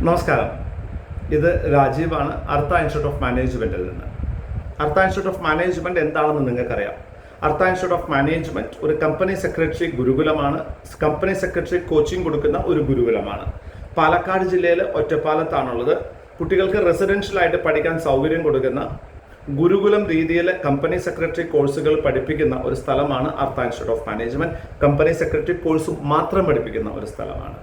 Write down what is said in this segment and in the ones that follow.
നമസ്കാരം. ഇത് രാജീവാണ്, Artha institute of മാനേജ്മെൻറ്റിൽ നിന്ന്. അർത്ത ഇൻസ്റ്റിറ്റ്യൂട്ട് ഓഫ് മാനേജ്മെൻറ്റ് എന്താണെന്ന് നിങ്ങൾക്കറിയാം. അർത്ത ഇൻസ്റ്റിറ്റ്യൂട്ട് ഓഫ് മാനേജ്മെൻറ്റ് ഒരു കമ്പനി സെക്രട്ടറി ഗുരുകുലമാണ്. കമ്പനി സെക്രട്ടറി കോച്ചിങ് കൊടുക്കുന്ന ഒരു ഗുരുകുലമാണ്. പാലക്കാട് ജില്ലയിൽ ഒറ്റപ്പാലത്താണുള്ളത്. കുട്ടികൾക്ക് റെസിഡൻഷ്യലായിട്ട് പഠിക്കാൻ സൗകര്യം കൊടുക്കുന്ന ഗുരുകുലം രീതിയിൽ കമ്പനി സെക്രട്ടറി കോഴ്സുകൾ പഠിപ്പിക്കുന്ന ഒരു സ്ഥലമാണ് Artha institute of management. Company secretary course മാത്രം പഠിപ്പിക്കുന്ന ഒരു സ്ഥലമാണ്.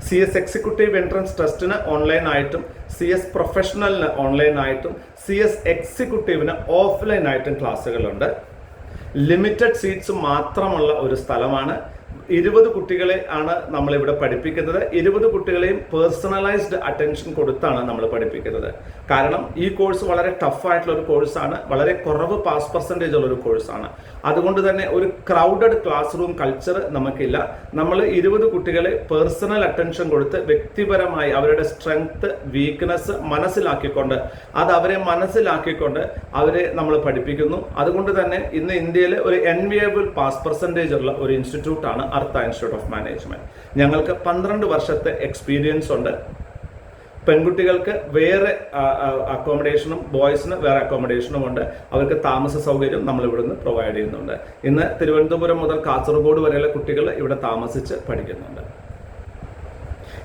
CS എക്സിക്യൂട്ടീവ് എൻട്രൻസ് ടെസ്റ്റിന് ഓൺലൈനായിട്ടും CS പ്രൊഫഷണലിന് ഓൺലൈനായിട്ടും CS എക്സിക്യൂട്ടീവിന് ഓഫ്ലൈനായിട്ടും ക്ലാസ്സുകളുണ്ട്. ലിമിറ്റഡ് സീറ്റ്സ് മാത്രമുള്ള ഒരു സ്ഥലമാണ്. 20 കുട്ടികളെ ആണ് നമ്മളിവിടെ പഠിപ്പിക്കുന്നത്. 20 കുട്ടികളെയും പേഴ്സണലൈസ്ഡ് അറ്റൻഷൻ കൊടുത്താണ് നമ്മൾ പഠിപ്പിക്കുന്നത്. കാരണം ഈ കോഴ്സ് വളരെ ടഫായിട്ടുള്ള ഒരു കോഴ്സാണ്. വളരെ കുറവ് പാസ് പെർസെൻറ്റേജ് ഉള്ളൊരു കോഴ്സാണ്. അതുകൊണ്ട് തന്നെ ഒരു ക്രൗഡഡ് ക്ലാസ് റൂം കൾച്ചർ നമുക്കില്ല. നമ്മൾ 20 കുട്ടികളെ പേഴ്സണൽ അറ്റൻഷൻ കൊടുത്ത് വ്യക്തിപരമായി അവരുടെ സ്ട്രെങ്ത് വീക്ക്നെസ് മനസ്സിലാക്കിക്കൊണ്ട് അവരെ നമ്മൾ പഠിപ്പിക്കുന്നു. അതുകൊണ്ട് തന്നെ ഇന്ന് ഇന്ത്യയിൽ ഒരു എൻവിയബിൾ പാസ് പെർസെൻറ്റേജ് ഉള്ള ഒരു ഇൻസ്റ്റിറ്റ്യൂട്ടാണ് അർത്ത ഇൻസ്റ്റിറ്റ്യൂട്ട് ഓഫ് മാനേജ്മെന്റ്. ഞങ്ങൾക്ക് 12 വർഷത്തെ എക്സ്പീരിയൻസ് ഉണ്ട്. പെൺകുട്ടികൾക്ക് വേറെ അക്കോമഡേഷനും ബോയ്സിന് വേറെ അക്കോമഡേഷനും ഉണ്ട്. അവർക്ക് താമസ സൗകര്യം നമ്മൾ ഇവിടുന്ന് പ്രൊവൈഡ് ചെയ്യുന്നുണ്ട്. ഇന്ന് തിരുവനന്തപുരം മുതൽ കാസർഗോഡ് വരെയുള്ള കുട്ടികൾ ഇവിടെ താമസിച്ച് പഠിക്കുന്നുണ്ട്.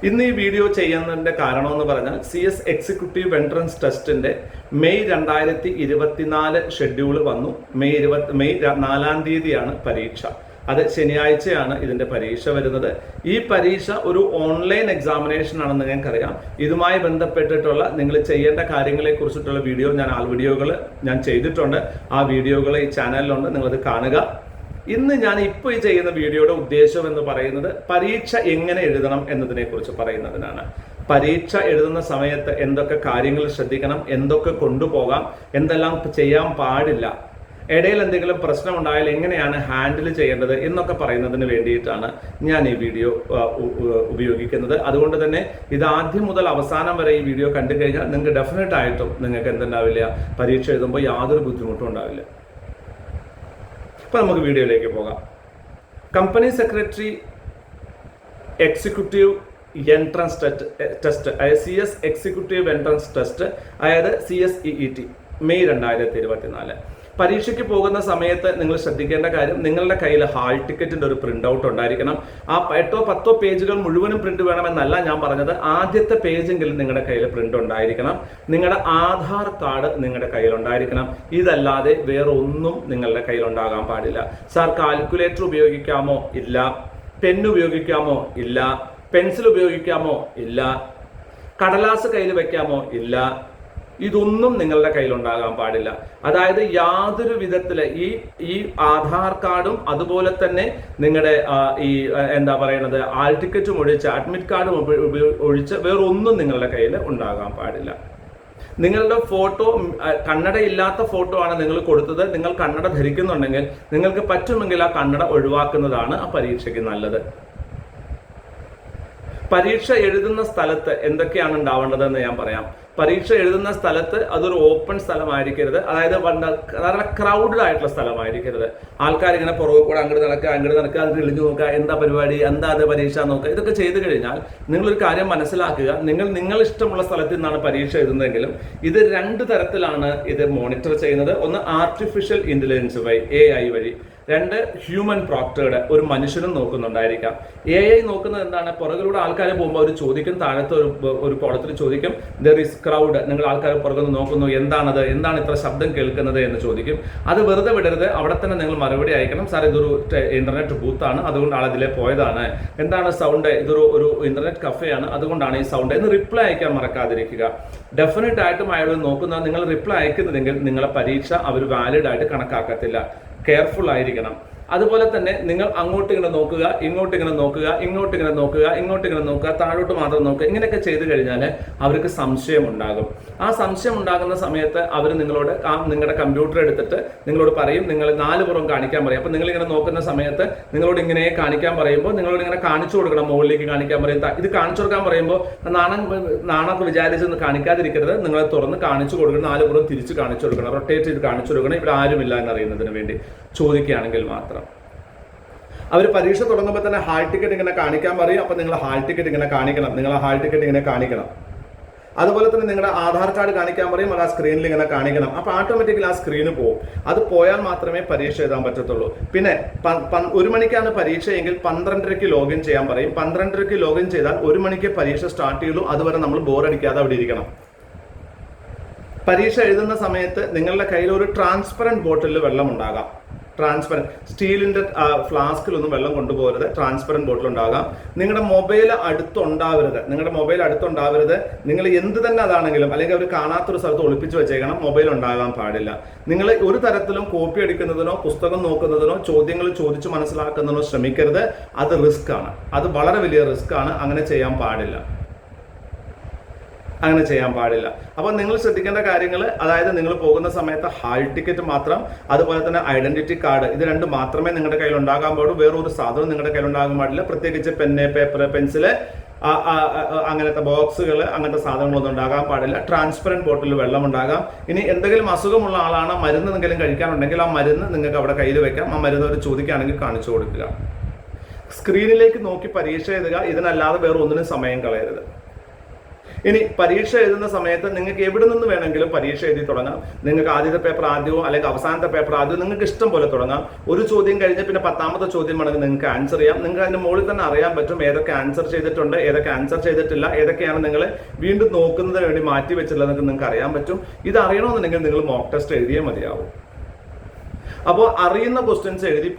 ഇന്ന് ഈ വീഡിയോ ചെയ്യുന്നതിൻ്റെ കാരണം എന്ന് പറഞ്ഞാൽ CS എക്സിക്യൂട്ടീവ് എൻട്രൻസ് ടെസ്റ്റിൻ്റെ മെയ് 2024 ഷെഡ്യൂൾ വന്നു. മെയ് 4-ാം തീയതിയാണ് പരീക്ഷ. അത് ശനിയാഴ്ചയാണ് ഇതിൻ്റെ പരീക്ഷ വരുന്നത്. ഈ പരീക്ഷ ഒരു ഓൺലൈൻ എക്സാമിനേഷൻ ആണെന്ന് നിങ്ങൾക്കറിയാം. ഇതുമായി ബന്ധപ്പെട്ടിട്ടുള്ള നിങ്ങൾ ചെയ്യേണ്ട കാര്യങ്ങളെ കുറിച്ചിട്ടുള്ള വീഡിയോകൾ ഞാൻ ചെയ്തിട്ടുണ്ട്. ആ വീഡിയോകൾ ഈ ചാനലിലുണ്ട്, നിങ്ങളത് കാണുക. ഇന്ന് ഞാൻ ഇപ്പോൾ ഈ ചെയ്യുന്ന വീഡിയോയുടെ ഉദ്ദേശം എന്ന് പറയുന്നത് പരീക്ഷ എങ്ങനെ എഴുതണം എന്നതിനെ കുറിച്ച് പറയുന്നതിനാണ്. പരീക്ഷ എഴുതുന്ന സമയത്ത് എന്തൊക്കെ കാര്യങ്ങൾ ശ്രദ്ധിക്കണം, എന്തൊക്കെ കൊണ്ടുപോകാം, എന്തെല്ലാം ചെയ്യാൻ പാടില്ല, ഇടയിൽ എന്തെങ്കിലും പ്രശ്നം ഉണ്ടായാൽ എങ്ങനെയാണ് ഹാൻഡിൽ ചെയ്യേണ്ടത് എന്നൊക്കെ പറയുന്നതിന് വേണ്ടിയിട്ടാണ് ഞാൻ ഈ വീഡിയോ ഉപയോഗിക്കുന്നത്. അതുകൊണ്ട് തന്നെ ഇത് ആദ്യം മുതൽ അവസാനം വരെ ഈ വീഡിയോ കണ്ടു കഴിഞ്ഞാൽ നിങ്ങൾക്ക് ഡെഫിനറ്റ് ആയിട്ടും നിങ്ങൾക്ക് എന്തുണ്ടാവില്ല, പരീക്ഷ എഴുതുമ്പോൾ യാതൊരു ബുദ്ധിമുട്ടും ഉണ്ടാവില്ല. അപ്പോൾ നമുക്ക് വീഡിയോയിലേക്ക് പോകാം. Company secretary executive entrance test അതായത് CS എക്സിക്യൂട്ടീവ് എൻട്രൻസ് ടെസ്റ്റ് അതായത് CSEET മെയ് 2024. പരീക്ഷയ്ക്ക് പോകുന്ന സമയത്ത് നിങ്ങൾ ശ്രദ്ധിക്കേണ്ട കാര്യം, നിങ്ങളുടെ കയ്യിൽ ഹാൾ ടിക്കറ്റിൻ്റെ ഒരു പ്രിന്റ് ഔട്ട് ഉണ്ടായിരിക്കണം. ആ 8-10 പേജുകൾ മുഴുവനും പ്രിന്റ് വേണമെന്നല്ല ഞാൻ പറഞ്ഞത്. ആദ്യത്തെ പേജെങ്കിലും നിങ്ങളുടെ കയ്യിൽ പ്രിന്റ് ഉണ്ടായിരിക്കണം. നിങ്ങളുടെ ആധാർ കാർഡ് നിങ്ങളുടെ കയ്യിലുണ്ടായിരിക്കണം. ഇതല്ലാതെ വേറെ ഒന്നും നിങ്ങളുടെ കയ്യിലുണ്ടാകാൻ പാടില്ല. സാർ കാൽക്കുലേറ്റർ ഉപയോഗിക്കാമോ? ഇല്ല. പെൻ ഉപയോഗിക്കാമോ? ഇല്ല. പെൻസിൽ ഉപയോഗിക്കാമോ? ഇല്ല. കടലാസ് കയ്യിൽ വെക്കാമോ? ഇല്ല. ഇതൊന്നും നിങ്ങളുടെ കയ്യിലുണ്ടാകാൻ പാടില്ല. അതായത് യാതൊരു വിധത്തില് ഈ ആധാർ കാർഡും അതുപോലെ തന്നെ നിങ്ങളുടെ ആൾ ടിക്കറ്റും ഒഴിച്ച് അഡ്മിറ്റ് കാർഡും ഒഴിച്ച് വേറൊന്നും നിങ്ങളുടെ കയ്യിൽ ഉണ്ടാകാൻ പാടില്ല. നിങ്ങളുടെ ഫോട്ടോ കണ്ണടയില്ലാത്ത ഫോട്ടോ ആണ് നിങ്ങൾ കൊടുത്തത്. നിങ്ങൾ കണ്ണട ധരിക്കുന്നുണ്ടെങ്കിൽ നിങ്ങൾക്ക് പറ്റുമെങ്കിൽ ആ കണ്ണട ഒഴിവാക്കുന്നതാണ് ആ പരീക്ഷയ്ക്ക് നല്ലത്. പരീക്ഷ എഴുതുന്ന സ്ഥലത്ത് എന്തൊക്കെയാണ് ഉണ്ടാവേണ്ടതെന്ന് ഞാൻ പറയാം. പരീക്ഷ എഴുതുന്ന സ്ഥലത്ത് അതൊരു ഓപ്പൺ സ്ഥലമായിരിക്കരുത്. അതായത് വളരെ ക്രൗഡഡ് ആയിട്ടുള്ള സ്ഥലമായിരിക്കരുത്. ആൾക്കാർ ഇങ്ങനെ പുറകെ കൂടെ അങ്ങോട്ട് നടക്കുക അത് ഇളിഞ്ഞു നോക്കുക, എന്താ പരിപാടി, എന്താ അത് പരീക്ഷ നോക്കുക. ഇതൊക്കെ ചെയ്തു കഴിഞ്ഞാൽ നിങ്ങളൊരു കാര്യം മനസ്സിലാക്കുക, നിങ്ങൾ ഇഷ്ടമുള്ള സ്ഥലത്ത് നിന്നാണ് പരീക്ഷ എഴുതുന്നതെങ്കിലും ഇത് 2 തരത്തിലാണ് ഇത് മോണിറ്റർ ചെയ്യുന്നത്. ഒന്ന് ആർട്ടിഫിഷ്യൽ ഇന്റലിജൻസ് വഴി AI വഴി, 2 ഹ്യൂമൻ പ്രോക്ടേഡ് ഒരു മനുഷ്യനും നോക്കുന്നുണ്ടായിരിക്കാം. AI നോക്കുന്നത് എന്താണ്, പുറകിലൂടെ ആൾക്കാർ പോകുമ്പോൾ അവർ ചോദിക്കും, താഴത്തെ ഒരു കോളത്തിൽ ചോദിക്കും ദർ ഈസ് ക്രൗഡ്, നിങ്ങൾ ആൾക്കാർ പുറകിൽ നോക്കുന്നു, എന്താണ് ഇത്ര ശബ്ദം കേൾക്കുന്നത് എന്ന് ചോദിക്കും. അത് വെറുതെ വിടരുത്, അവിടെ തന്നെ നിങ്ങൾ മറുപടി അയക്കണം. സാർ ഇതൊരു ഇന്റർനെറ്റ് ബൂത്താണ്, അതുകൊണ്ട് ആളതിലെ പോയതാണ്. എന്താണ് സൗണ്ട്? ഇതൊരു ഇന്റർനെറ്റ് കഫേയാണ്, അതുകൊണ്ടാണ് ഈ സൗണ്ട് എന്ന് റിപ്ലൈ അയക്കാൻ മറക്കാതിരിക്കുക. ഡെഫിനറ്റ് ആയിട്ടും അയാൾ നോക്കുന്ന നിങ്ങൾ റിപ്ലൈ അയക്കുന്നുണ്ടെങ്കിൽ നിങ്ങളെ പരീക്ഷ അവർ വാലിഡ് ആയിട്ട് കണക്കാക്കത്തില്ല. കെയർഫുൾ ആയിരിക്കണം. അതുപോലെ തന്നെ നിങ്ങൾ അങ്ങോട്ടിങ്ങനെ നോക്കുക, ഇങ്ങോട്ടിങ്ങനെ നോക്കുക, താഴോട്ട് മാത്രം നോക്കുക. ഇങ്ങനെയൊക്കെ ചെയ്തു കഴിഞ്ഞാൽ അവർക്ക് സംശയം ഉണ്ടാകും. ആ സംശയം ഉണ്ടാകുന്ന സമയത്ത് അവർ നിങ്ങളോട് നിങ്ങളുടെ കമ്പ്യൂട്ടർ എടുത്തിട്ട് നിങ്ങളോട് പറയും, നിങ്ങൾ 4 പുറം കാണിക്കാൻ പറയും. അപ്പോൾ നിങ്ങളിങ്ങനെ നോക്കുന്ന സമയത്ത് നിങ്ങളോട് ഇങ്ങനെ കാണിക്കാൻ പറയുമ്പോൾ നിങ്ങളോട് ഇങ്ങനെ കാണിച്ചു കൊടുക്കണം, മുകളിലേക്ക് കാണിക്കാൻ പറയും. ഇത് കാണിച്ചു കൊടുക്കാൻ പറയുമ്പോൾ നാണൊക്കെ വിചാരിച്ചൊന്ന് കാണിക്കാതിരിക്കരുത്. നിങ്ങൾ തുറന്ന് കാണിച്ചു കൊടുക്കണം, 4 പുറം തിരിച്ച് കാണിച്ചു കൊടുക്കണം, റൊട്ടേറ്റ് ചെയ്ത് കാണിച്ചു കൊടുക്കണം. ഇവിടെ ആരുമില്ല എന്നറിയുന്നതിന് വേണ്ടി ചോദിക്കുകയാണെങ്കിൽ മാത്രം. അവർ പരീക്ഷ തുടങ്ങുമ്പോൾ തന്നെ ഹാൾ ടിക്കറ്റ് ഇങ്ങനെ കാണിക്കാൻ പറയും. അപ്പോൾ നിങ്ങൾ ഹാൾ ടിക്കറ്റ് ഇങ്ങനെ കാണിക്കണം, നിങ്ങൾ ഹാൾ ടിക്കറ്റ് ഇങ്ങനെ കാണിക്കണം. അതുപോലെ തന്നെ നിങ്ങളുടെ ആധാർ കാർഡ് കാണിക്കാൻ പറയും, അത് ആ സ്ക്രീനിൽ ഇങ്ങനെ കാണിക്കണം. അപ്പോൾ ഓട്ടോമാറ്റിക്കലി ആ സ്ക്രീന് പോകും. അത് പോയാൽ മാത്രമേ പരീക്ഷ എഴുതാൻ പറ്റത്തുള്ളൂ. പിന്നെ 1 മണിക്കാണ് പരീക്ഷയെങ്കിൽ 12:30 ലോഗിൻ ചെയ്യാൻ പറയും. 12:30 ലോഗിൻ ചെയ്താൽ 1 മണിക്ക് പരീക്ഷ സ്റ്റാർട്ട് ചെയ്യുള്ളൂ. അതുവരെ നമ്മൾ ബോറടിക്കാതെ അവിടെ ഇരിക്കണം. പരീക്ഷ എഴുതുന്ന സമയത്ത് നിങ്ങളുടെ കയ്യിൽ ഒരു ട്രാൻസ്പെറൻറ്റ് ബോട്ടിലിൽ വെള്ളം ഉണ്ടാകാം. ട്രാൻസ്പെറൻറ്റ് സ്റ്റീലിൻ്റെ ഫ്ലാസ്കിലൊന്നും വെള്ളം കൊണ്ടുപോകരുത്. ട്രാൻസ്പെറൻറ്റ് ബോട്ടിൽ ഉണ്ടാകാം. നിങ്ങളുടെ മൊബൈൽ അടുത്തുണ്ടാവരുത്. നിങ്ങൾ എന്ത് തന്നെ അതാണെങ്കിലും, അല്ലെങ്കിൽ അവർ കാണാത്തൊരു സ്ഥലത്ത് ഒളിപ്പിച്ച് വെച്ചേക്കണം. മൊബൈൽ ഉണ്ടാകാൻ പാടില്ല. നിങ്ങൾ ഒരു തരത്തിലും കോപ്പി അടിക്കുന്നതിനോ പുസ്തകം നോക്കുന്നതിനോ ചോദ്യങ്ങൾ ചോദിച്ച് മനസ്സിലാക്കുന്നതിനോ ശ്രമിക്കരുത്. അത് റിസ്ക് ആണ്. അത് വളരെ വലിയ റിസ്ക് ആണ്. അങ്ങനെ ചെയ്യാൻ പാടില്ല. അപ്പോൾ നിങ്ങൾ ശ്രദ്ധിക്കേണ്ട കാര്യങ്ങൾ, അതായത് നിങ്ങൾ പോകുന്ന സമയത്ത് ഹാൾ ടിക്കറ്റ് മാത്രം, അതുപോലെ തന്നെ ഐഡന്റിറ്റി കാർഡ്, ഇത് രണ്ടും മാത്രമേ നിങ്ങളുടെ കയ്യിൽ ഉണ്ടാകാൻ പാടുള്ളൂ. വേറൊരു സാധനം നിങ്ങളുടെ കയ്യിൽ ഉണ്ടാകാൻ പാടില്ല. പ്രത്യേകിച്ച് പെന്ന്, പേപ്പർ, പെൻസില്, അങ്ങനത്തെ ബോക്സുകൾ, അങ്ങനത്തെ സാധനങ്ങളൊന്നും ഉണ്ടാകാൻ പാടില്ല. ട്രാൻസ്പെറൻറ്റ് ബോട്ടിൽ വെള്ളം ഉണ്ടാകാം. ഇനി എന്തെങ്കിലും അസുഖമുള്ള ആളാണ്, മരുന്ന് എന്തെങ്കിലും കഴിക്കാനുണ്ടെങ്കിൽ ആ മരുന്ന് നിങ്ങൾക്ക് അവിടെ കയ്യിൽ വെക്കാം. ആ മരുന്ന് അവർ ചോദിക്കുകയാണെങ്കിൽ കാണിച്ചു കൊടുക്കുക. സ്ക്രീനിലേക്ക് നോക്കി പരീക്ഷ എഴുതുക. ഇതിനല്ലാതെ വേറെ ഒന്നിനും സമയം കളയരുത്. ഇനി പരീക്ഷ എഴുതുന്ന സമയത്ത് നിങ്ങൾക്ക് എവിടെ നിന്ന് വേണമെങ്കിലും പരീക്ഷ എഴുതി തുടങ്ങാം. നിങ്ങൾക്ക് ആദ്യത്തെ പേപ്പർ ആദ്യമോ അല്ലെങ്കിൽ അവസാനത്തെ പേപ്പർ ആദ്യമോ നിങ്ങൾക്ക് ഇഷ്ടം പോലെ തുടങ്ങാം. ഒരു ചോദ്യം കഴിഞ്ഞ് പിന്നെ 10ാമത്തെ ചോദ്യം വേണമെങ്കിൽ നിങ്ങൾക്ക് ആൻസർ ചെയ്യാം. നിങ്ങൾക്ക് അതിന്റെ മുകളിൽ തന്നെ അറിയാൻ പറ്റും ഏതൊക്കെ ആൻസർ ചെയ്തിട്ടുണ്ട്, ഏതൊക്കെ ആൻസർ ചെയ്തിട്ടില്ല, ഏതൊക്കെയാണ് നിങ്ങൾ വീണ്ടും നോക്കുന്നതിന് വേണ്ടി മാറ്റി വെച്ചിട്ടുള്ളത് നിങ്ങൾക്ക് അറിയാൻ പറ്റും. ഇത് അറിയണമെന്നുണ്ടെങ്കിൽ നിങ്ങൾ മോക്ക് ടെസ്റ്റ് എഴുതിയേ മതിയാവും. അപ്പോൾ അറിയുന്ന ക്വസ്റ്റ്യൻസ് എഴുതി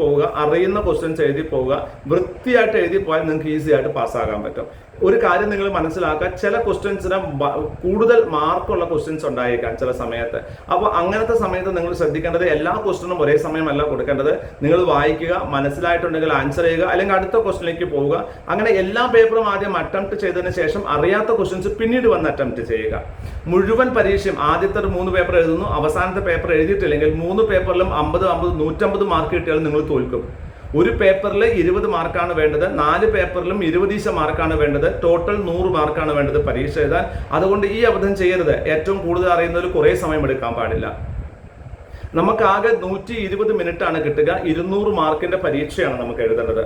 പോവുക. വൃത്തിയായിട്ട് എഴുതി പോയാൽ നിങ്ങൾക്ക് ഈസി ആയിട്ട് പാസ്സാകാൻ പറ്റും. ഒരു കാര്യം നിങ്ങൾ മനസ്സിലാക്കുക, ചില ക്വസ്റ്റ്യൻസിന് കൂടുതൽ മാർക്കുള്ള ക്വസ്റ്റ്യൻസ് ഉണ്ടായേക്കാം ചില സമയത്ത്. അപ്പോൾ അങ്ങനത്തെ സമയത്ത് നിങ്ങൾ ശ്രദ്ധിക്കേണ്ടത് എല്ലാ ക്വസ്റ്റ്യനും ഒരേ സമയമല്ല കൊടുക്കേണ്ടത്. നിങ്ങൾ വായിക്കുക, മനസ്സിലായിട്ടുണ്ടെങ്കിൽ ആൻസർ ചെയ്യുക, അല്ലെങ്കിൽ അടുത്ത ക്വസ്റ്റ്യനിലേക്ക് പോവുക. അങ്ങനെ എല്ലാ പേപ്പറും ആദ്യം അറ്റംപ്റ്റ് ചെയ്തതിന് ശേഷം അറിയാത്ത ക്വസ്റ്റ്യൻസ് പിന്നീട് വന്ന് അറ്റംപ്റ്റ് ചെയ്യുക. മുഴുവൻ പരീക്ഷയും ആദ്യത്തെ 3 പേപ്പർ എഴുതുന്നു, അവസാനത്തെ പേപ്പർ എഴുതിയിട്ടില്ലെങ്കിൽ 3 പേപ്പറിലും 50, 150 മാർക്ക് കിട്ടിയാൽ നിങ്ങൾ തോൽക്കും. ഒരു പേപ്പറിൽ 20 മാർക്കാണ് വേണ്ടത്, 4 പേപ്പറിലും 20 മാർക്കാണ് വേണ്ടത്, ടോട്ടൽ 100 മാർക്കാണ് വേണ്ടത് പരീക്ഷ എഴുതാൻ. അതുകൊണ്ട് ഈ അബദ്ധം ചെയ്യരുത്. ഏറ്റവും കൂടുതൽ അറിയുന്നതിൽ കുറേ സമയം എടുക്കാൻ പാടില്ല. നമുക്കാകെ 120 മിനിറ്റ് ആണ് കിട്ടുക. 200 മാർക്കിന്റെ പരീക്ഷയാണ് നമുക്ക് എഴുതേണ്ടത്.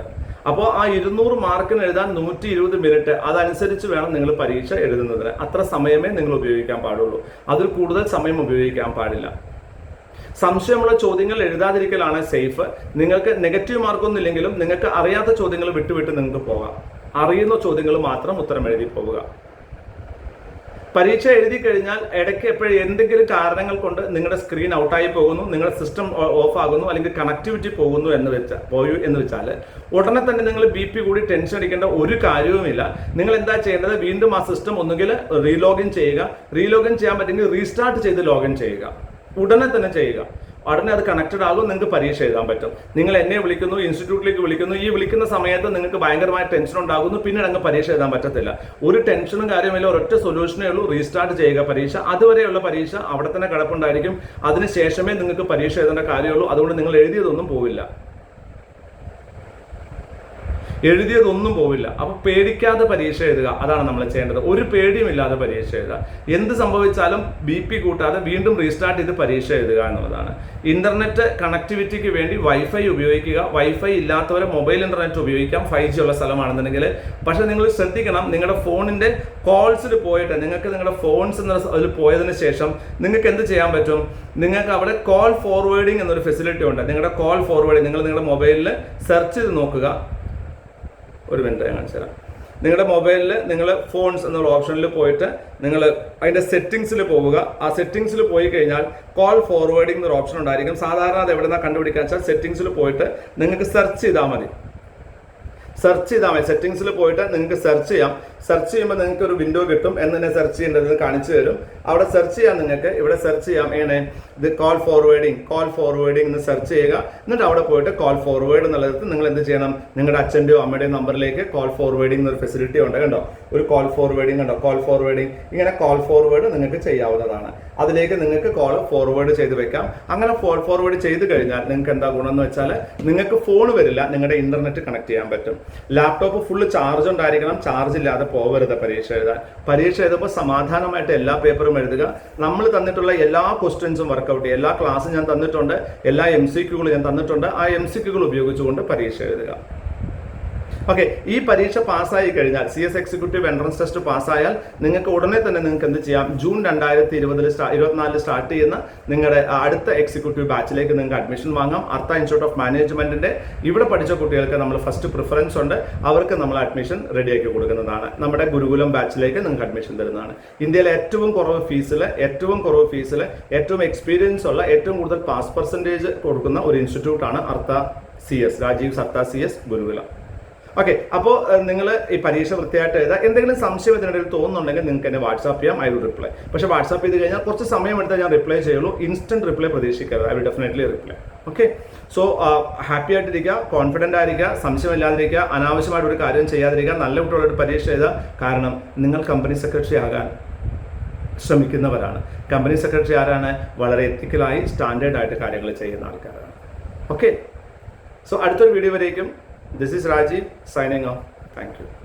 അപ്പോൾ ആ 200 മാർക്കിന് എഴുതാൻ 120 മിനിറ്റ്, അതനുസരിച്ച് വേണം നിങ്ങൾ പരീക്ഷ എഴുതുന്നതിന്. അത്ര സമയമേ നിങ്ങൾ ഉപയോഗിക്കാൻ പാടുള്ളൂ. അതിൽ കൂടുതൽ സമയം ഉപയോഗിക്കാൻ പാടില്ല. സംശയമുള്ള ചോദ്യങ്ങൾ എഴുതാതിരിക്കലാണ് സേഫ്. നിങ്ങൾക്ക് നെഗറ്റീവ് മാർക്കൊന്നും ഇല്ലെങ്കിലും നിങ്ങൾക്ക് അറിയാത്ത ചോദ്യങ്ങൾ വിട്ടുവിട്ട് നിങ്ങൾക്ക് പോകാം. അറിയുന്ന ചോദ്യങ്ങൾ മാത്രം ഉത്തരം എഴുതി പോവുക. പരീക്ഷ എഴുതി കഴിഞ്ഞാൽ ഇടയ്ക്ക് എപ്പോഴും എന്തെങ്കിലും കാരണങ്ങൾ കൊണ്ട് നിങ്ങളുടെ സ്ക്രീൻ ഔട്ടായി പോകുന്നു, നിങ്ങളുടെ സിസ്റ്റം ഓഫ് ആകുന്നു, അല്ലെങ്കിൽ കണക്ടിവിറ്റി പോകുന്നു എന്ന് വെച്ചാൽ ഉടനെ തന്നെ നിങ്ങൾ BP കൂടി ടെൻഷൻ അടിക്കേണ്ട ഒരു കാര്യവുമില്ല. നിങ്ങൾ എന്താ ചെയ്യേണ്ടത്, വീണ്ടും ആ സിസ്റ്റം ഒന്നുകിൽ റീലോഗിൻ ചെയ്യുക, റീലോഗിൻ ചെയ്യാൻ പറ്റുമെങ്കിൽ റീസ്റ്റാർട്ട് ചെയ്ത് ലോഗിൻ ചെയ്യുക. ഉടനെ തന്നെ ചെയ്യുക. ഉടനെ അത് കണക്റ്റഡ് ആകും, നിങ്ങൾക്ക് പരീക്ഷ എഴുതാൻ പറ്റും. നിങ്ങൾ എന്നെ വിളിക്കുന്നു, ഇൻസ്റ്റിറ്റ്യൂട്ടിലേക്ക് വിളിക്കുന്നു, ഈ വിളിക്കുന്ന സമയത്ത് നിങ്ങൾക്ക് ഭയങ്കരമായ ടെൻഷൻ ഉണ്ടാകുന്നു, പിന്നീട് അങ്ങ് പരീക്ഷ എഴുതാൻ പറ്റത്തില്ല. ഒരു ടെൻഷനും കാര്യമില്ല, ഒരൊറ്റ സൊല്യൂഷനേ ഉള്ളൂ, റീസ്റ്റാർട്ട് ചെയ്യുക പരീക്ഷ. അതുവരെയുള്ള പരീക്ഷ അവിടെ തന്നെ കിടപ്പുണ്ടായിരിക്കും. അതിനുശേഷമേ നിങ്ങൾക്ക് പരീക്ഷ എഴുതേണ്ട കാര്യമുള്ളൂ. അതുകൊണ്ട് നിങ്ങൾ എഴുതിയതൊന്നും പോവില്ല. അപ്പൊ പേടിക്കാതെ പരീക്ഷ എഴുതുക, അതാണ് നമ്മൾ ചെയ്യേണ്ടത്. ഒരു പേടിയുമില്ലാതെ പരീക്ഷ എഴുതുക. എന്ത് സംഭവിച്ചാലും BP കൂട്ടാതെ വീണ്ടും റീസ്റ്റാർട്ട് ചെയ്ത് പരീക്ഷ എഴുതുക എന്നുള്ളതാണ്. ഇന്റർനെറ്റ് കണക്ടിവിറ്റിക്ക് വേണ്ടി വൈഫൈ ഉപയോഗിക്കുക. വൈഫൈ ഇല്ലാത്തവരെ മൊബൈൽ ഇന്റർനെറ്റ് ഉപയോഗിക്കാം, 5G ഉള്ള സ്ഥലമാണെന്നുണ്ടെങ്കിൽ. പക്ഷെ നിങ്ങൾ ശ്രദ്ധിക്കണം, നിങ്ങളുടെ ഫോണിന്റെ കോൾസിൽ പോയിട്ട് നിങ്ങൾക്ക് നിങ്ങളുടെ ഫോൺസ് അതിൽ പോയതിന് ശേഷം നിങ്ങൾക്ക് എന്ത് ചെയ്യാൻ പറ്റും, നിങ്ങൾക്ക് അവിടെ കോൾ ഫോർവേഡിംഗ് എന്നൊരു ഫെസിലിറ്റി ഉണ്ട്. നിങ്ങളുടെ കോൾ ഫോർവേഡിംഗ് നിങ്ങൾ നിങ്ങളുടെ മൊബൈലിൽ സെർച്ച് ചെയ്ത് നോക്കുക. ഒരു മിനിറ്റ് ഞാൻ കാണിച്ചു തരാം. നിങ്ങളുടെ മൊബൈലിൽ നിങ്ങൾ ഫോൺസ് എന്നുള്ള ഓപ്ഷനിൽ പോയിട്ട് നിങ്ങൾ അതിൻ്റെ സെറ്റിംഗ്സിൽ പോവുക. ആ സെറ്റിംഗ്സിൽ പോയി കഴിഞ്ഞാൽ കോൾ ഫോർവേഡിംഗ് എന്നൊരു ഓപ്ഷൻ ഉണ്ടായിരിക്കും. സാധാരണ അത് എവിടെ നിന്നാണ് കണ്ടുപിടിക്കാൻ വെച്ചാൽ സെറ്റിംഗ്സിൽ പോയിട്ട് നിങ്ങൾക്ക് സെർച്ച് ചെയ്താൽ മതി. സെറ്റിംഗ്സിൽ പോയിട്ട് നിങ്ങൾക്ക് സെർച്ച് ചെയ്യാം. സെർച്ച് ചെയ്യുമ്പോൾ നിങ്ങൾക്ക് ഒരു വിൻഡോ കിട്ടും. എന്നെ സെർച്ച് ചെയ്യേണ്ടത് കാണിച്ചു തരും. അവിടെ സെർച്ച് ചെയ്യാം. നിങ്ങൾക്ക് ഇവിടെ സെർച്ച് ചെയ്യാം. എങ്ങനെ ഇത് കോൾ ഫോർവേഡിംഗ് എന്ന് സെർച്ച് ചെയ്യുക. എന്നിട്ട് അവിടെ പോയിട്ട് കോൾ ഫോർവേഡ് എന്നുള്ളത് നിങ്ങൾ എന്ത് ചെയ്യണം, നിങ്ങളുടെ അച്ഛൻ്റെയോ അമ്മയുടെയോ നമ്പറിലേക്ക് കോൾ ഫോർവേഡിംഗ് എന്നൊരു ഫെസിലിറ്റി ഉണ്ട്. കണ്ടോ, ഒരു കോൾ ഫോർവേഡിംഗ് കണ്ടോ, കോൾ ഫോർവേഡിംഗ്. ഇങ്ങനെ കോൾ ഫോർവേഡ് നിങ്ങൾക്ക് ചെയ്യാവുന്നതാണ്. അതിലേക്ക് നിങ്ങൾക്ക് കോൾ ഫോർവേഡ് ചെയ്ത് വെക്കാം. അങ്ങനെ ഫോർവേഡ് ചെയ്ത് കഴിഞ്ഞാൽ നിങ്ങൾക്ക് എന്താ ഗുണം എന്ന് വെച്ചാൽ നിങ്ങൾക്ക് ഫോൺ വരില്ല, നിങ്ങളുടെ ഇന്റർനെറ്റ് കണക്ട് ചെയ്യാൻ പറ്റും. ലാപ്ടോപ്പ് ഫുള്ള് ചാർജ് ഉണ്ടായിരിക്കണം. ചാർജ് ഇല്ലാതെ പോകരുത് പരീക്ഷ എഴുതാൻ. പരീക്ഷ എഴുതുമ്പോൾ സമാധാനമായിട്ട് എല്ലാ പേപ്പറും എഴുതുക. നമ്മൾ തന്നിട്ടുള്ള എല്ലാ ക്വസ്റ്റ്യൻസും വർക്കൗട്ട് ചെയ്യുക. എല്ലാ ക്ലാസ്സും ഞാൻ തന്നിട്ടുണ്ട്, എല്ലാ MCQകളും ഞാൻ തന്നിട്ടുണ്ട്. ആ MCQകൾ ഉപയോഗിച്ചുകൊണ്ട് പരീക്ഷ എഴുതുക. ഓക്കെ, ഈ പരീക്ഷ പാസ്സായി കഴിഞ്ഞാൽ CS എക്സിക്യൂട്ടീവ് എൻട്രൻസ് ടെസ്റ്റ് പാസ്സായാൽ നിങ്ങൾക്ക് ഉടനെ തന്നെ നിങ്ങൾക്ക് എന്ത് ചെയ്യാം, ജൂൺ 2024 സ്റ്റാർട്ട് ചെയ്യുന്ന നിങ്ങളുടെ അടുത്ത എക്സിക്യൂട്ടീവ് ബാച്ചിലേക്ക് നിങ്ങൾക്ക് അഡ്മിഷൻ വാങ്ങാം. അർത്ഥ ഇൻസ്റ്റിറ്റ്യൂട്ട് ഓഫ് മാനേജ്മെന്റിന്റെ ഇവിടെ പഠിച്ച കുട്ടികൾക്ക് നമ്മൾ ഫസ്റ്റ് പ്രിഫറൻസ് ഉണ്ട്, അവർക്ക് നമ്മൾ അഡ്മിഷൻ റെഡിയാക്കി കൊടുക്കുന്നതാണ്. നമ്മുടെ ഗുരുകുലം ബാച്ചിലേക്ക് നിങ്ങൾക്ക് അഡ്മിഷൻ തരുന്നതാണ്. ഇന്ത്യയിലെ ഏറ്റവും കുറവ് ഫീസിൽ ഏറ്റവും എക്സ്പീരിയൻസ് ഉള്ള ഏറ്റവും കൂടുതൽ പാസ് പെർസെൻറ്റേജ് കൊടുക്കുന്ന ഒരു ഇൻസ്റ്റിറ്റ്യൂട്ടാണ് അർത്ഥ CS, രാജീവ് അർത്ഥ CS ഗുരുകുലം. ഓക്കെ, അപ്പോൾ നിങ്ങൾ ഈ പരീക്ഷ വൃത്തിയായിട്ട് എഴുതുക. എന്തെങ്കിലും സംശയം ഇതിനിടയിൽ തോന്നുന്നുണ്ടെങ്കിൽ നിങ്ങൾക്ക് എന്നെ വാട്സാപ്പ് ചെയ്യാം, ഐ വിൽ റിപ്ലൈ. പക്ഷേ വാട്സാപ്പ് ചെയ്ത് കഴിഞ്ഞാൽ കുറച്ച് സമയം എടുത്താൽ ഞാൻ റിപ്ലൈ ചെയ്യുള്ളൂ. ഇൻസ്റ്റന്റ് റിപ്ലൈ പ്രതീക്ഷിക്കരുത്, I will definitely reply. Okay, so happy ആയിട്ടിരിക്കുക, കോൺഫിഡൻ്റ് ആയിരിക്കുക, സംശയമില്ലാതിരിക്കുക, അനാവശ്യമായിട്ട് ഒരു കാര്യം ചെയ്യാതിരിക്കുക, നല്ല കുട്ടികളോട് പരീക്ഷ എഴുതുക. കാരണം നിങ്ങൾ കമ്പനി സെക്രട്ടറി ആകാൻ ശ്രമിക്കുന്നവരാണ്. കമ്പനി സെക്രട്ടറി ആരാണ്? വളരെ എത്തിക്കലായി സ്റ്റാൻഡേർഡ് ആയിട്ട് കാര്യങ്ങൾ ചെയ്യുന്ന ആൾക്കാരാണ്. ഓക്കെ, സോ അടുത്തൊരു വീഡിയോ വരേക്കും. This is Rajiv signing off. Thank you.